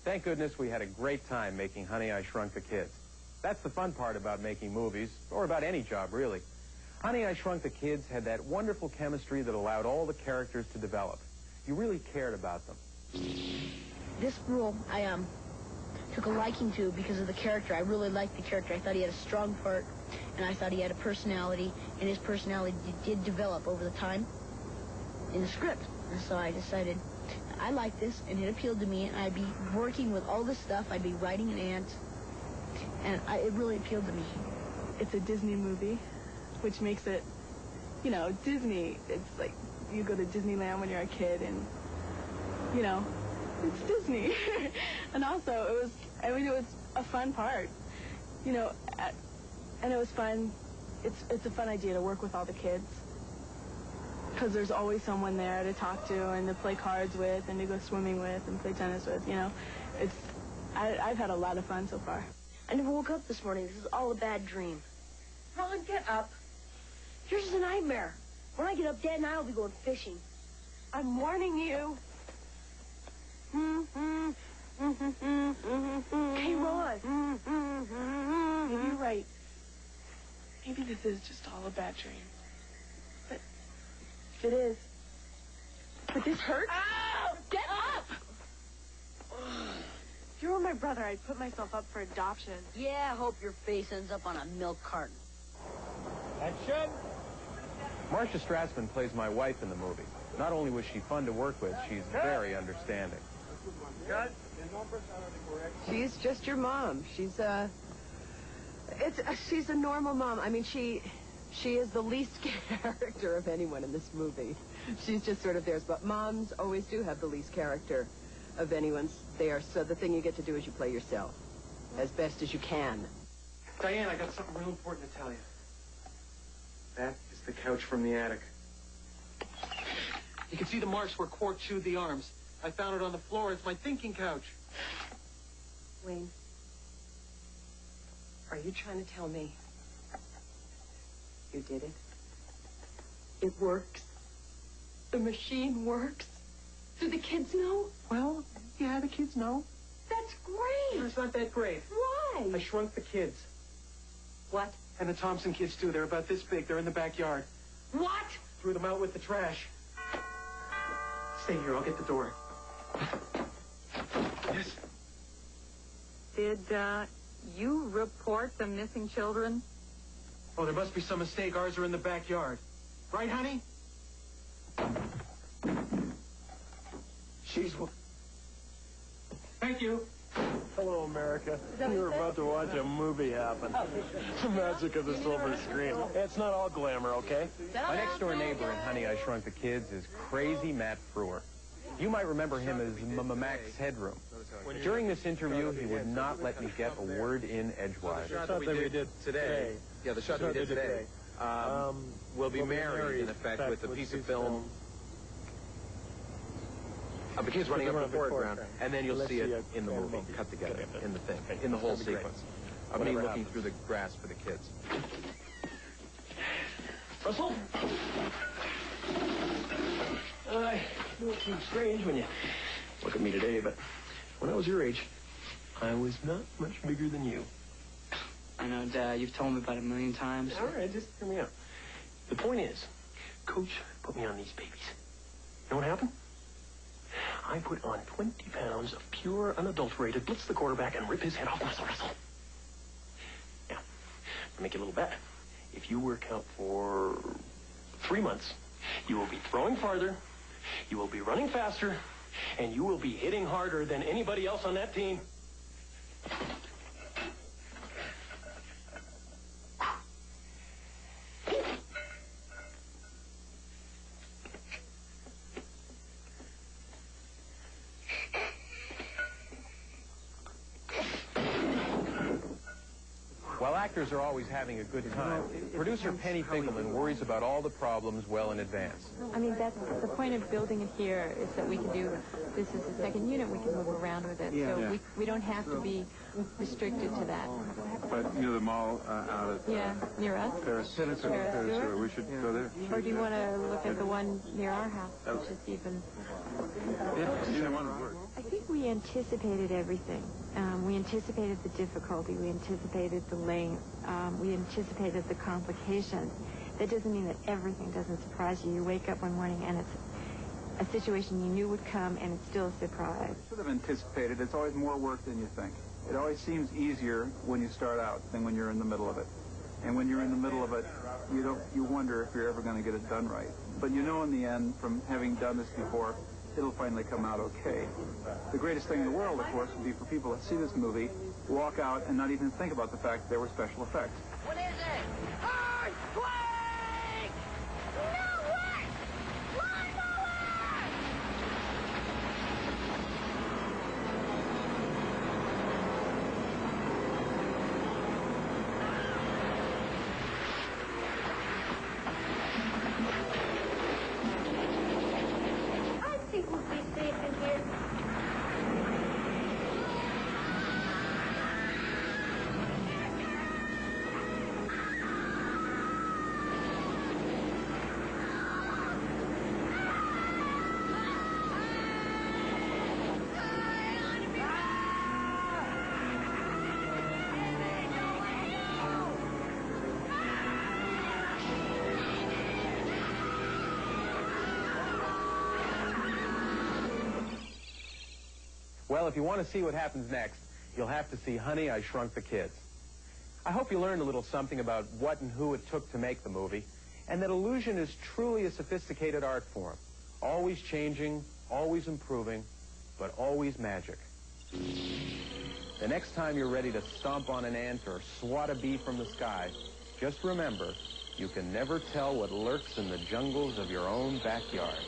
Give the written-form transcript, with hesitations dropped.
Thank goodness we had a great time making Honey, I Shrunk the Kids. That's the fun part about making movies, or about any job, really. Honey, I Shrunk the Kids had that wonderful chemistry that allowed all the characters to develop. You really cared about them. This role I took a liking to because of the character. I really liked the character. I thought he had a strong part, and I thought he had a personality, and his personality did develop over the time in the script. And so I decided I liked this, and it appealed to me, and I'd be working with all this stuff. I'd be writing an ant, and it really appealed to me. It's a Disney movie, which makes it, you know, Disney. It's like you go to Disneyland when you're a kid, and, you know, it's Disney. And also, it was a fun part, you know, and it was fun. It's a fun idea to work with all the kids, because there's always someone there to talk to and to play cards with and to go swimming with and play tennis with, you know. I've had a lot of fun so far. I never woke up this morning. This is all a bad dream. Ron, get up. Yours is a nightmare. When I get up, Dad and I will be going fishing. I'm warning you. Hey, Ron. Maybe you're right. Maybe this is just all a bad dream. But if it is, would this hurt? Ow! Get up! If you were my brother, I'd put myself up for adoption. Yeah, I hope your face ends up on a milk carton. Action! Marcia Strassman plays my wife in the movie. Not only was she fun to work with, she's very understanding. She's just your mom. She's a normal mom. I mean, she is the least character of anyone in this movie. She's just sort of theirs. But moms always do have the least character of anyone's there. So the thing you get to do is you play yourself as best as you can. Diane, I got something real important to tell you. That is the couch from the attic. You can see the marks where Quark chewed the arms. I found it on the floor. It's my thinking couch. Wayne, are you trying to tell me you did it? It works. The machine works. Do the kids know? Well, yeah, the kids know. That's great. No, it's not that great. Why? I shrunk the kids. What? And the Thompson kids, too. They're about this big. They're in the backyard. What? Threw them out with the trash. Stay here. I'll get the door. Yes. Did you report the missing children? Oh, there must be some mistake. Ours are in the backyard. Right, honey? She's... Thank you. Hello, America. We were about to watch a movie happen. The magic of the silver screen. It's not all glamour, okay? My next-door neighbor in Honey, I Shrunk the Kids is crazy Matt Frewer. You might remember him as Mac's headroom. During this interview, he would not let me get a word in edgewise. The shot that we did today. Yeah, the shot that we did today. We'll be married, in effect, with a piece of film of the kids running up the foreground, and then you'll see it in the movie, cut together, in the thing, in the whole sequence. Of me looking through the grass for the kids. Russell? I know it seems strange when you look at me today, but when I was your age, I was not much bigger than you. I know, Dad. You've told me about it 1,000,000 times. All right, just hear me out. The point is, Coach put me on these babies. You know what happened? I put on 20 pounds of pure, unadulterated, blitz the quarterback and rip his head off muscle Russell. Now, I'll make you a little bet. If you work out for 3 months, you will be throwing farther, you will be running faster, and you will be hitting harder than anybody else on that team. While actors are always having a good time, producer Penny Figelman worries about all the problems well in advance. I mean, that's the point of building it here is that we can do, this is the second unit, we can move around with it. So we don't have to be restricted to that. But near the mall out at... Yeah, near us? Paris. We should go there. Or do you want to look at the one near our house, which is even... Yeah, either one would work. I think we anticipated everything. We anticipated the difficulty. We anticipated the length. We anticipated the complications. That doesn't mean that everything doesn't surprise you. You wake up one morning and it's a situation you knew would come, and it's still a surprise. Sort of anticipated. It's always more work than you think. It always seems easier when you start out than when you're in the middle of it. And when you're in the middle of it, you wonder if you're ever going to get it done right. But you know in the end, from having done this before, it'll finally come out okay. The greatest thing in the world, of course, would be for people to see this movie, walk out, and not even think about the fact that there were special effects. What is it? Earthquake! No way! Lawnmower! I think we'll be safe in here. Well, if you want to see what happens next, you'll have to see Honey, I Shrunk the Kids. I hope you learned a little something about what and who it took to make the movie, and that illusion is truly a sophisticated art form, always changing, always improving, but always magic. The next time you're ready to stomp on an ant or swat a bee from the sky, just remember, you can never tell what lurks in the jungles of your own backyard.